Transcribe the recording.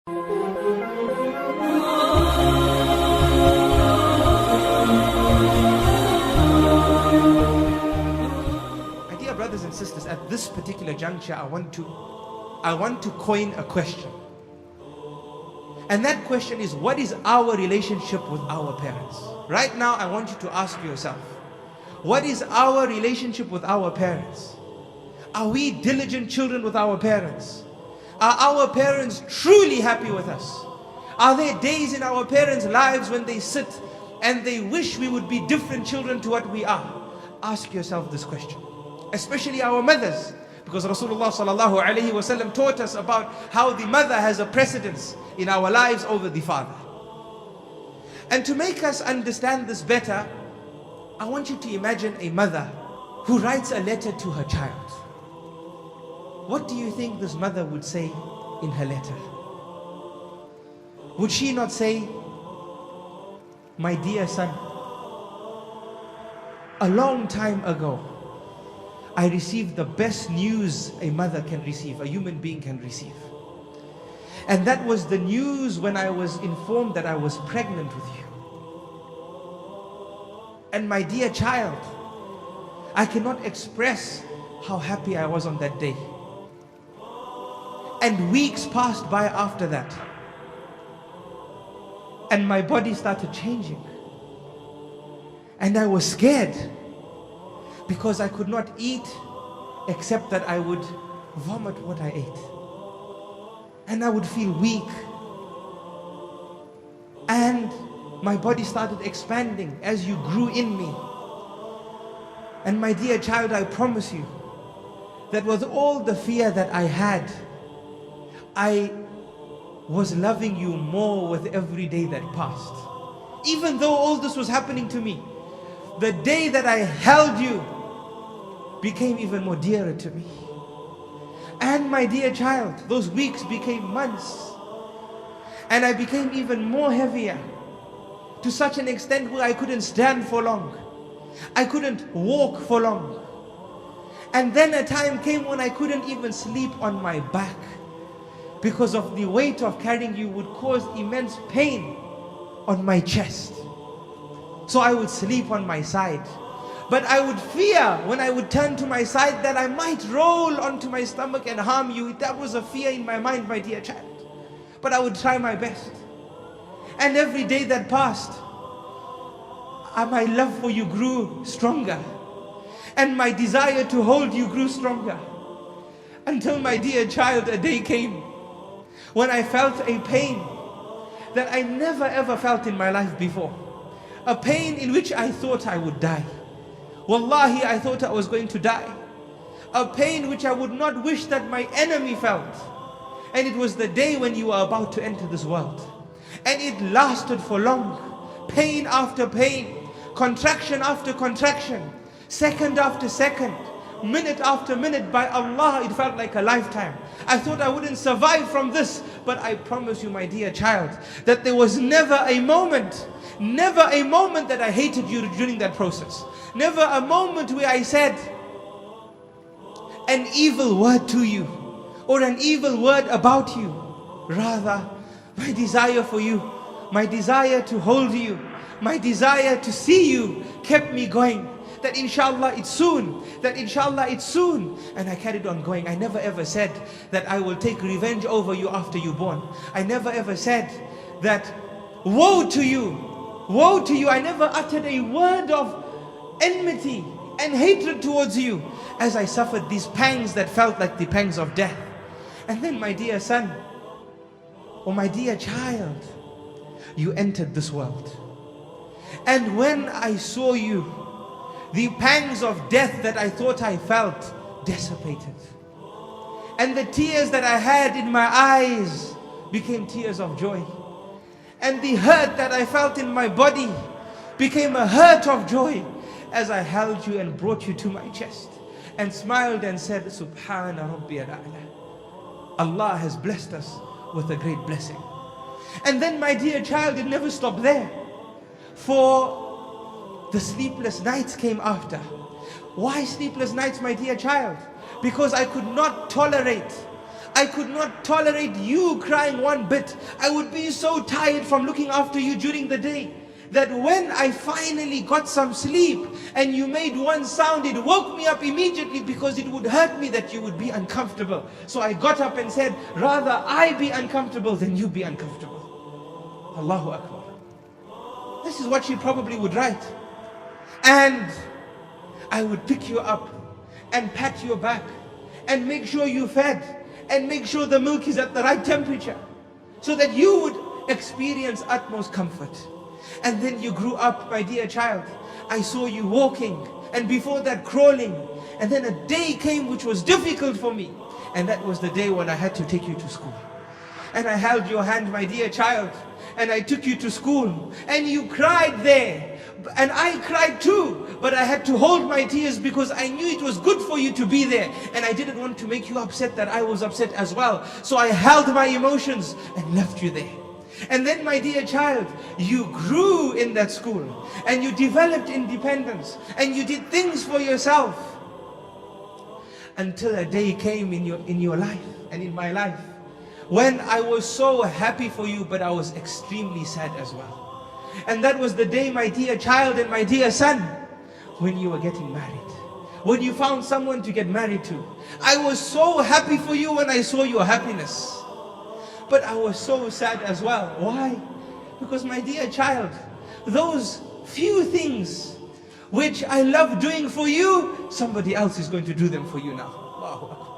My dear brothers and sisters, at this particular juncture, I want to coin a question. And that question is, what is our relationship with our parents? Right now, I want you to ask yourself, what is our relationship with our parents? Are we diligent children with our parents? Are our parents truly happy with us? Are there days in our parents' lives when they sit and they wish we would be different children to what we are? Ask yourself this question, especially our mothers, because Rasulullah sallallahu alaihi wasallam taught us about how the mother has a precedence in our lives over the father. And to make us understand this better, I want you to imagine a mother who writes a letter to her child. What do you think this mother would say in her letter? Would she not say, "My dear son, a long time ago, I received the best news a mother can receive, a human being can receive. And that was the news when I was informed that I was pregnant with you. And my dear child, I cannot express how happy I was on that day." And weeks passed by after that. And my body started changing. And I was scared because I could not eat except that I would vomit what I ate. And I would feel weak. And my body started expanding as you grew in me. And my dear child, I promise you that with all the fear that I had, I was loving you more with every day that passed. Even though all this was happening to me, the day that I held you became even more dearer to me. And my dear child, those weeks became months. And I became even more heavier, to such an extent where I couldn't stand for long. I couldn't walk for long. And then a time came when I couldn't even sleep on my back, because of the weight of carrying you would cause immense pain on my chest. So I would sleep on my side. But I would fear when I would turn to my side that I might roll onto my stomach and harm you. That was a fear in my mind, my dear child. But I would try my best. And every day that passed, my love for you grew stronger. And my desire to hold you grew stronger. Until, my dear child, a day came when I felt a pain that I never ever felt in my life before. A pain in which I thought I would die. Wallahi, I thought I was going to die. A pain which I would not wish that my enemy felt. And it was the day when you were about to enter this world. And it lasted for long. Pain after pain, contraction after contraction, second after second, minute after minute. By Allah, it felt like a lifetime. I thought I wouldn't survive from this. But I promise you, my dear child, that there was never a moment that I hated you during that process. Never a moment where I said an evil word to you or an evil word about you. Rather, my desire for you, my desire to hold you, my desire to see you kept me going. That inshallah it's soon, that inshallah it's soon. And I carried on going. I never ever said that I will take revenge over you after you're born. I never ever said that woe to you, woe to you. I never uttered a word of enmity and hatred towards you as I suffered these pangs that felt like the pangs of death. And then, my dear son, or my dear child, you entered this world. And when I saw you, the pangs of death that I thought I felt dissipated. And the tears that I had in my eyes became tears of joy. And the hurt that I felt in my body became a hurt of joy as I held you and brought you to my chest and smiled and said, Subhana Rabbiyal A'la. Allah has blessed us with a great blessing. And then, my dear child, it never stopped there. For the sleepless nights came after. Why sleepless nights, my dear child? Because I could not tolerate I could not tolerate you crying one bit. I would be so tired from looking after you during the day, that when I finally got some sleep and you made one sound, it woke me up immediately, because it would hurt me that you would be uncomfortable. So I got up and said, rather I be uncomfortable than you be uncomfortable. Allahu Akbar. This is what she probably would write. And I would pick you up and pat your back and make sure you fed and make sure the milk is at the right temperature, so that you would experience utmost comfort. And then you grew up, my dear child. I saw you walking, and before that crawling. And then a day came which was difficult for me. And that was the day when I had to take you to school. And I held your hand, my dear child, and I took you to school. And you cried there. And I cried too. But I had to hold my tears, because I knew it was good for you to be there. And I didn't want to make you upset that I was upset as well. So I held my emotions and left you there. And then, my dear child, you grew in that school, and you developed independence, and you did things for yourself, until a day came in your life and in my life when I was so happy for you, but I was extremely sad as well. And that was the day, my dear child and my dear son, when you were getting married, when you found someone to get married to. I was so happy for you when I saw your happiness. But I was so sad as well. Why? Because, my dear child, those few things which I love doing for you, somebody else is going to do them for you now. Allahu Akbar.